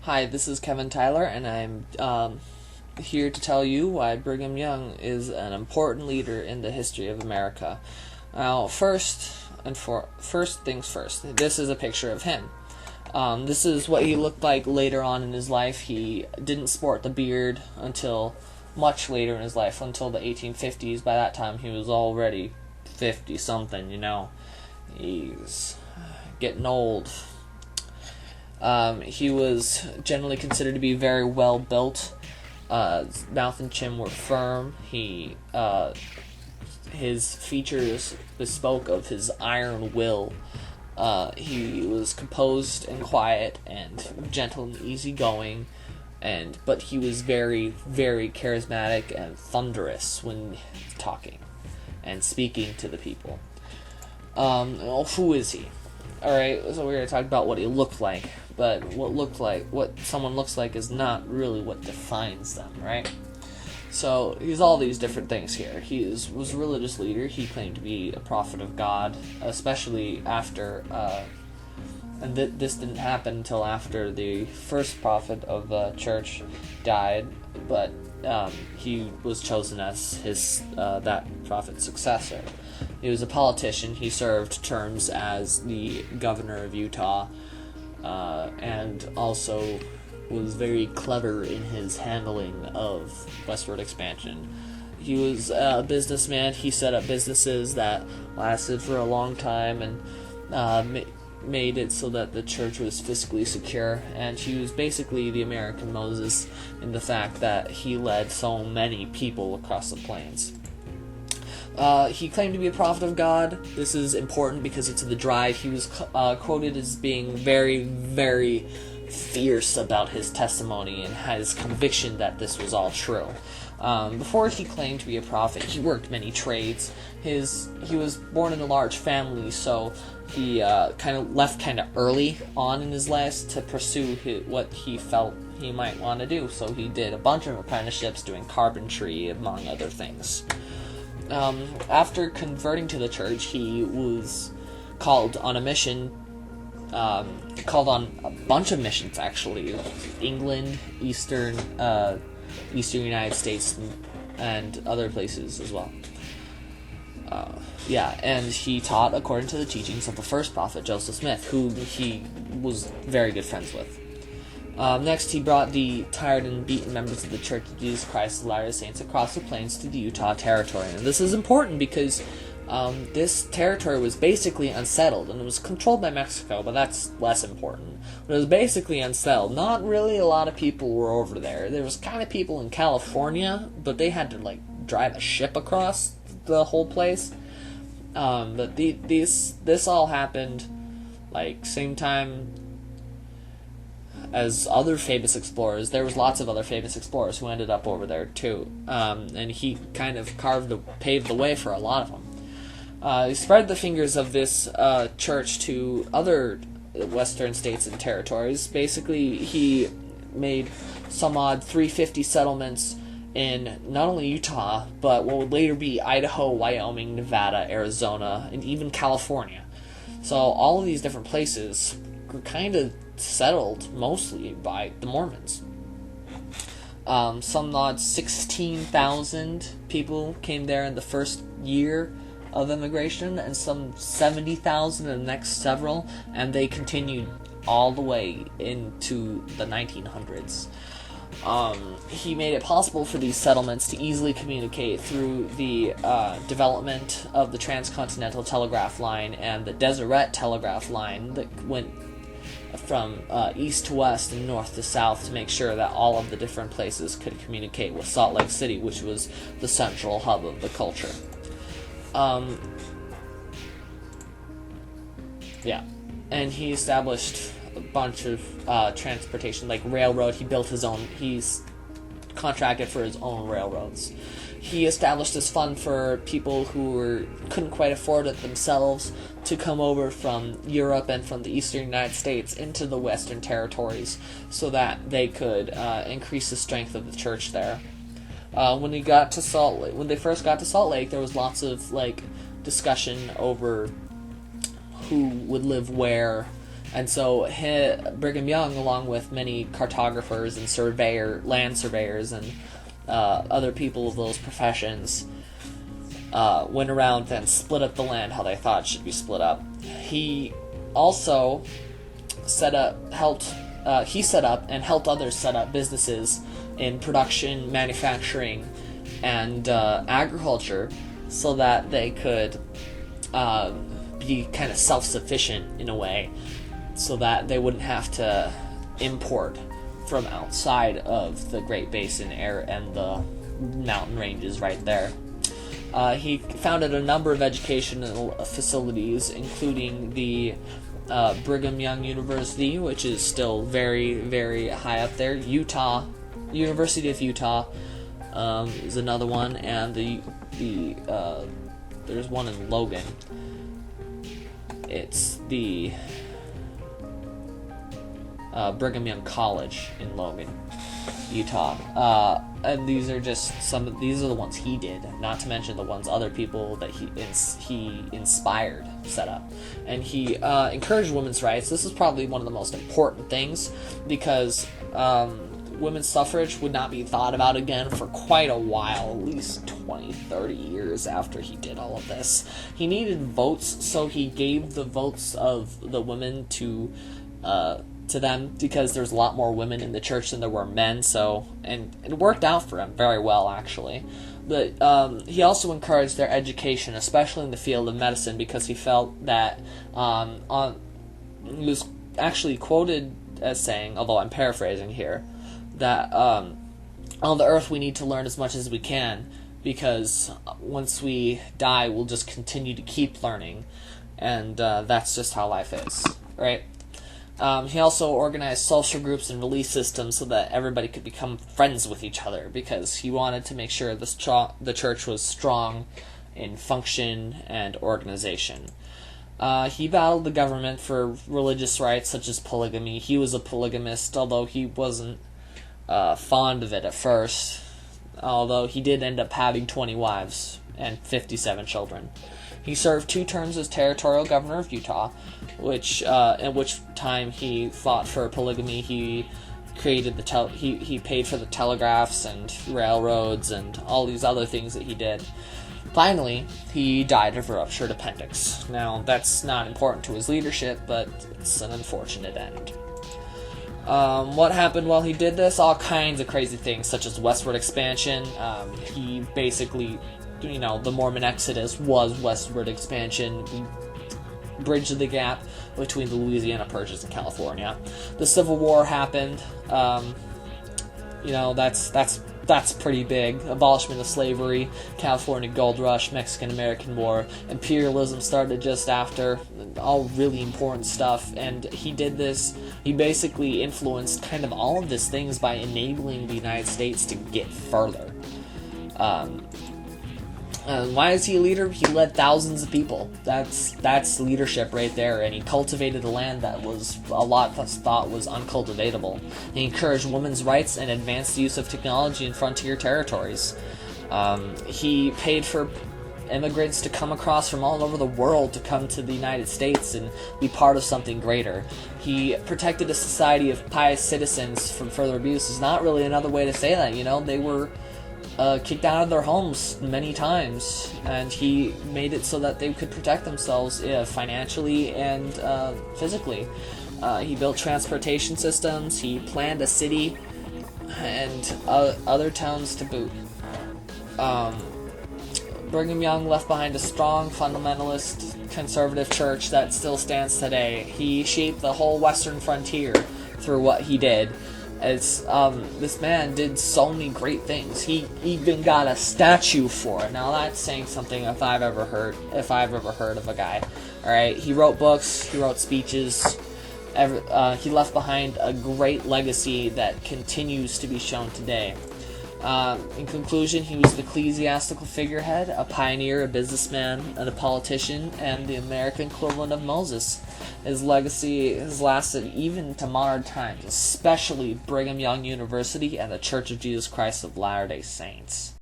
Hi, this is Kevin Tyler, and I'm here to tell you why Brigham Young is an important leader in the history of America. Now, first things first, this is a picture of him. This is what he looked like later on in his life. He didn't sport the beard until much later in his life, until the 1850s. By that time, he was already 50-something, He's getting old. He was generally considered to be very well built. His mouth and chin were firm. His features bespoke of his iron will. He was composed and quiet and gentle and easygoing, but he was very, very charismatic and thunderous when talking and speaking to the people. Who is he? Alright, so we're going to talk about what he looked like, but what someone looks like is not really what defines them, right? So, he's all these different things here. He was a religious leader. He claimed to be a prophet of God, especially after, and this didn't happen until after the first prophet of the church died, but he was chosen as that prophet's successor. He was a politician. He served terms as the governor of Utah, and also was very clever in his handling of westward expansion. He was a businessman. He set up businesses that lasted for a long time and made it so that the church was fiscally secure, and he was basically the American Moses in the fact that he led so many people across the plains. He claimed to be a prophet of God. This is important because it's the drive. He was quoted as being very, very fierce about his testimony and his conviction that this was all true. Before he claimed to be a prophet, he worked many trades. He was born in a large family, so he left kind of early on in his life to pursue what he felt he might want to do. So he did a bunch of apprenticeships doing carpentry, among other things. After converting to the church, he was called on a mission, called on a bunch of missions, actually. England, Eastern United States, and other places as well. And he taught according to the teachings of the first prophet, Joseph Smith, who he was very good friends with. Next, he brought the tired and beaten members of the Church of Jesus Christ of Latter-day Saints across the plains to the Utah Territory. And this is important because this territory was basically unsettled, and it was controlled by Mexico, but that's less important. But it was basically unsettled. Not really a lot of people were over there. There was kind of people in California, but they had to drive a ship across the whole place. But this all happened same time as other famous explorers. There was lots of other famous explorers who ended up over there too, and he kind of paved the way for a lot of them. He spread the fingers of this church to other western states and territories. Basically, he made some odd 350 settlements in not only Utah, but what would later be Idaho, Wyoming, Nevada, Arizona, and even California. So all of these different places were kind of settled mostly by the Mormons. Some odd 16,000 people came there in the first year of immigration, and some 70,000 in the next several, and they continued all the way into the 1900s. He made it possible for these settlements to easily communicate through the development of the transcontinental telegraph line and the Deseret telegraph line that went from east to west and north to south to make sure that all of the different places could communicate with Salt Lake City, which was the central hub of the culture. And he established a bunch of transportation, like railroad. He's contracted for his own railroads. He established this fund for people who couldn't quite afford it themselves to come over from Europe and from the eastern United States into the western territories so that they could increase the strength of the church there. When they first got to Salt Lake, there was lots of discussion over who would live where And so Brigham Young, along with many cartographers and land surveyors and other people of those professions, went around and split up the land how they thought it should be split up. He also set up and helped others set up businesses in production, manufacturing, and agriculture, so that they could be kind of self-sufficient in a way, so that they wouldn't have to import from outside of the Great Basin area and the mountain ranges right there. He founded a number of educational facilities, including the Brigham Young University, which is still very, very high up there. University of Utah is another one, and there's one in Logan. It's the Brigham Young College in Logan, Utah. And these are the ones he did, not to mention the ones other people that he inspired set up. And he encouraged women's rights. This is probably one of the most important things, because women's suffrage would not be thought about again for quite a while, at least 20-30 years after he did all of this. He needed votes, so he gave the votes of the women to them, because there's a lot more women in the church than there were men, and it worked out for him very well, actually. But he also encouraged their education, especially in the field of medicine, because he felt that he was actually quoted as saying, although I'm paraphrasing here, that on the earth we need to learn as much as we can, because once we die we'll just continue to keep learning, and that's just how life is, right? He also organized social groups and belief systems so that everybody could become friends with each other, because he wanted to make sure the church was strong in function and organization. He battled the government for religious rights such as polygamy. He was a polygamist, although he wasn't fond of it at first, although he did end up having 20 wives and 57 children. He served 2 terms as territorial governor of Utah, at which time he fought for polygamy. He created he paid for the telegraphs and railroads and all these other things that he did. Finally, he died of a ruptured appendix. Now, that's not important to his leadership, but it's an unfortunate end. What happened while he did this? All kinds of crazy things, such as westward expansion. He basically, the Mormon Exodus was westward expansion. He bridged the gap between the Louisiana Purchase and California. The Civil War happened. That's pretty big. Abolishment of slavery, California Gold Rush, Mexican-American War, imperialism started just after, all really important stuff, and he did this. He basically influenced kind of all of these things by enabling the United States to get further. Why is he a leader? He led thousands of people. That's leadership right there, and he cultivated a land that was a lot of us thought was uncultivatable. He encouraged women's rights and advanced the use of technology in frontier territories. He paid for immigrants to come across from all over the world to come to the United States and be part of something greater. He protected a society of pious citizens from further abuse. Is not really another way to say that. They were kicked out of their homes many times, and he made it so that they could protect themselves financially and physically. He built transportation systems. He planned a city and other towns to boot. Brigham Young left behind a strong fundamentalist conservative church that still stands today. He shaped the whole western frontier through what he did. This man did so many great things. He even got a statue for it. Now that's saying something if I've ever heard of a guy. All right, he wrote books, he wrote speeches. He left behind a great legacy that continues to be shown today. In conclusion, he was the ecclesiastical figurehead, a pioneer, a businessman, and a politician, and the American equivalent of Moses. His legacy has lasted even to modern times, especially Brigham Young University and the Church of Jesus Christ of Latter-day Saints.